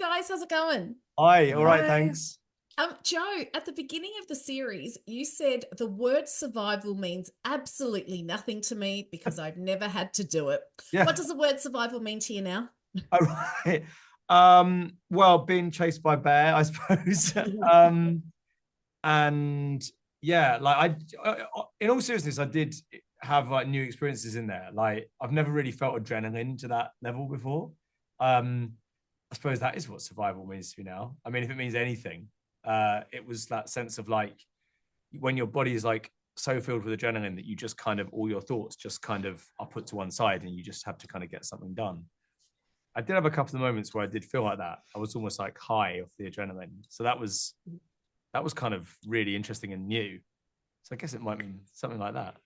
guys, how's it going? Hi, all right, Hi. thanks. Joe, at the beginning of the series, you said the word survival means absolutely nothing to me because I've never had to do it. Yeah, What does the word survival mean to you now? all right. Well, being chased by bear, I suppose. And yeah, in all seriousness, I did have like new experiences in there. Like, I've never really felt adrenaline to that level before. I suppose that is what survival means to me now. I mean, if it means anything, it was that sense of like when your body is like so filled with adrenaline that you just kind of all your thoughts just kind of are put to one side and you just have to kind of get something done. I did have a couple of moments where I did feel like that. I was almost like high off the adrenaline. So that was kind of really interesting and new. So I guess it might mean something like that.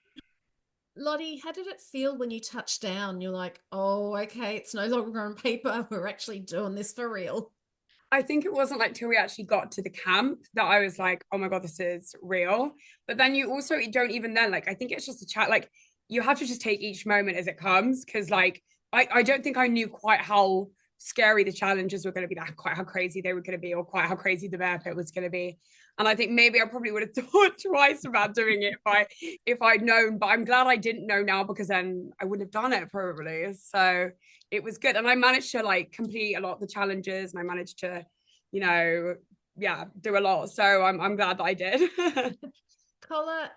Lottie, how did it feel when you touched down? You're like, oh, okay, it's no longer on paper. We're actually doing this for real. I think it wasn't like till we actually got to the camp that I was like, oh my God, this is real. But then you also don't even then, like, I think it's just a chat, like, you have to just take each moment as it comes. Cause like, I don't think I knew quite how scary the challenges were going to be, that quite how crazy they were going to be, or quite how crazy the bear pit was going to be. And I think maybe I probably would have thought twice about doing it if I'd known. But I'm glad I didn't know now because then I wouldn't have done it probably. So it was good. And I managed to like complete a lot of the challenges and I managed to, you know, yeah, do a lot. So I'm glad that I did. Kola,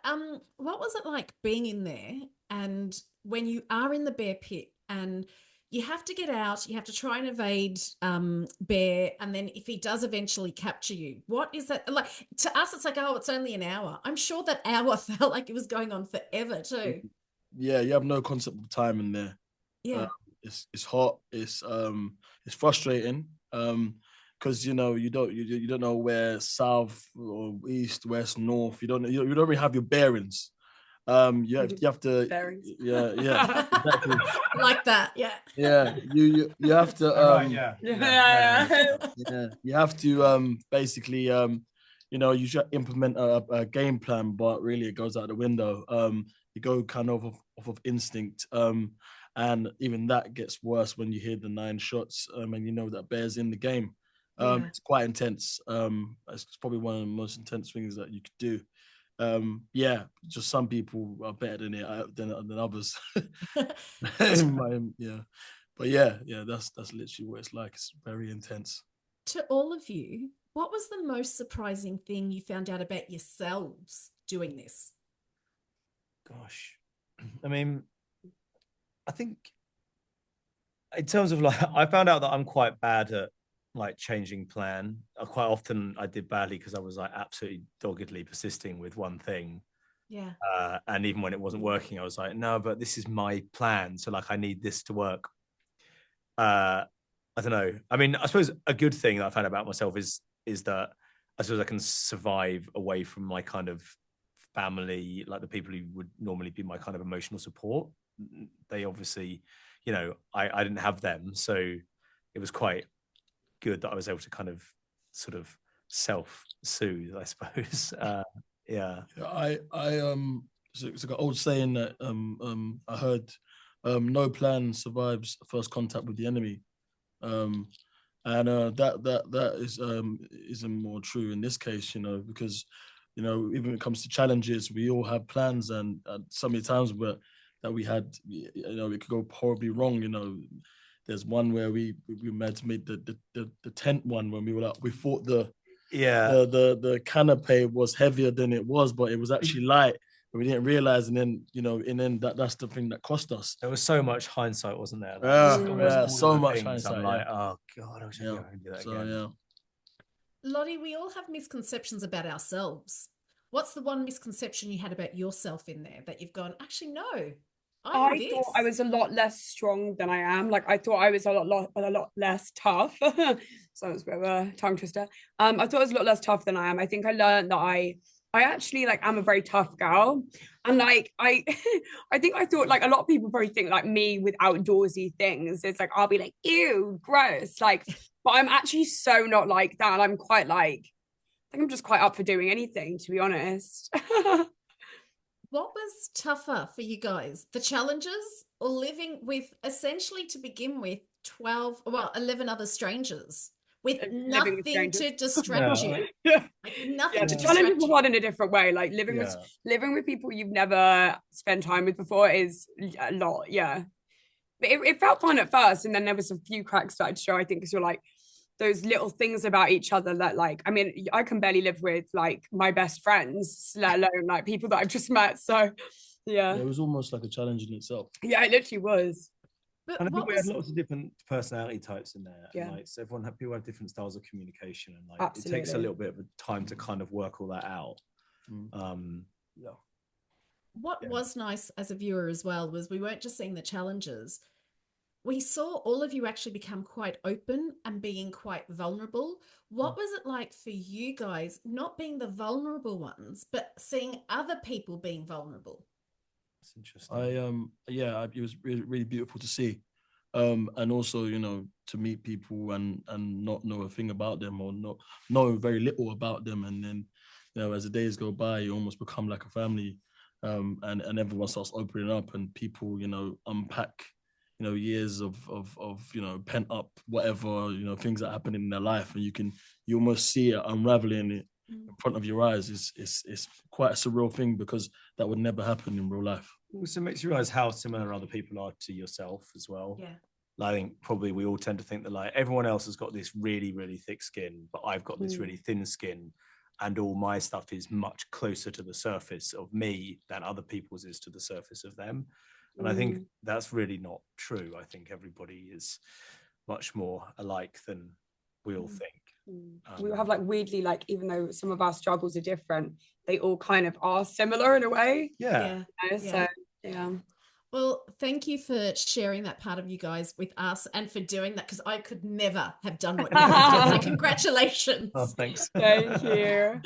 what was it like being in there and when you are in the bear pit and you have to get out, you have to try and evade Bear, and then if he does eventually capture you, what is that like? To us, it's like, oh, it's only an hour. I'm sure that hour felt like it was going on forever too. Yeah, you have no concept of time in there. Uh, Yeah. it's hot. It's frustrating. Because you don't know where south or east, west, north. You don't really have your bearings. You have to Bearings. yeah exactly. Like that, yeah. You have to Right, yeah. Yeah. yeah you have to basically you should implement a game plan, but really it goes out the window. You go kind of off of instinct, and even that gets worse when you hear the 9 shots, and you know that bear's in the game. Yeah. It's quite intense. It's probably one of the most intense things that you could do. Yeah, just some people are better than it than others. Yeah, but yeah, that's literally what it's like. It's very intense. To all of you, what was the most surprising thing you found out about yourselves doing this? Gosh. I mean, I think in terms of like I found out that I'm quite bad at like changing plan. Quite often I did badly because I was like absolutely doggedly persisting with one thing. Yeah. And even when it wasn't working, I was like, no, but this is my plan. So like I need this to work. I don't know. I mean, I suppose a good thing that I found about myself is that I suppose I can survive away from my kind of family, like the people who would normally be my kind of emotional support. They obviously, I didn't have them, so it was quite good that I was able to kind of sort of self-soothe, I suppose. Yeah. It's like an old saying that I heard, no plan survives first contact with the enemy. um and that isn't more true in this case, because even when it comes to challenges, we all have plans, and so many times where that we had, it could go horribly wrong. There's one where we had to make the tent one when we thought Yeah. the canopy was heavier than it was, but it was actually light. But we didn't realize, and then that's the thing that cost us. There was so much hindsight, wasn't there? Like, So much things, hindsight. I'm like, oh God, I wish I Yeah. could do that So again. yeah. Lottie, we all have misconceptions about ourselves. What's the one misconception you had about yourself in there that you've gone, actually, no, I'm I this? thought I was a lot less strong than I am. Like I thought I was a lot less tough. So it's a bit of a tongue twister. I thought I was a lot less tough than I am. I think I learned that I actually like am a very tough girl. And like I think I thought like a lot of people probably think like me with outdoorsy things. It's like I'll be like, ew, gross. Like, but I'm actually so not like that. I'm quite like, I think I'm just quite up for doing anything, to be honest. What was tougher for you guys, the challenges or living with essentially to begin with 11 other strangers? with Living with nothing strangers. to distract Yeah. you. Yeah. Like nothing Yeah, to the distract challenges are you. hard in a different way. Like living with people you've never spent time with before is a lot. Yeah, but it felt fun at first, and then there was a few cracks started to show. I think because you're like those little things about each other that, like, I mean, I can barely live with like my best friends, let alone like people that I've just met. So yeah, It was almost like a challenge in itself. yeah, it literally was. But And I think what we had was lots of different personality types in there. Yeah. And like, so people have different styles of communication, and like it takes a Absolutely. little bit of a time to kind of work all that out. Yeah. what Yeah. was nice as a viewer as well was we weren't just seeing the challenges. We saw all of you actually become quite open and being quite vulnerable. What was it like for you guys, not being the vulnerable ones, but seeing other people being vulnerable? That's interesting. It was really, really beautiful to see. And also, you know, to meet people and not know a thing about them, or not know very little about them, and then, you know, as the days go by, you almost become like a family. And everyone starts opening up, and people, you know, unpack, you know, years of you know, pent up whatever, you know, things that happen in their life, and you almost see it unraveling it in front of your eyes. It's quite a surreal thing, because that would never happen in real life. Also makes you realize how similar other people are to yourself as well. Yeah. I think probably we all tend to think that like everyone else has got this really, really thick skin, but I've got this really thin skin, and all my stuff is much closer to the surface of me than other people's is to the surface of them. And I think that's really not true. I think everybody is much more alike than we all think. We have like weirdly, like, even though some of our struggles are different, they all kind of are similar in a way. Yeah. You know? So yeah. Well, thank you for sharing that part of you guys with us, and for doing that, because I could never have done what you guys did. So congratulations. Oh, thanks. Thank you.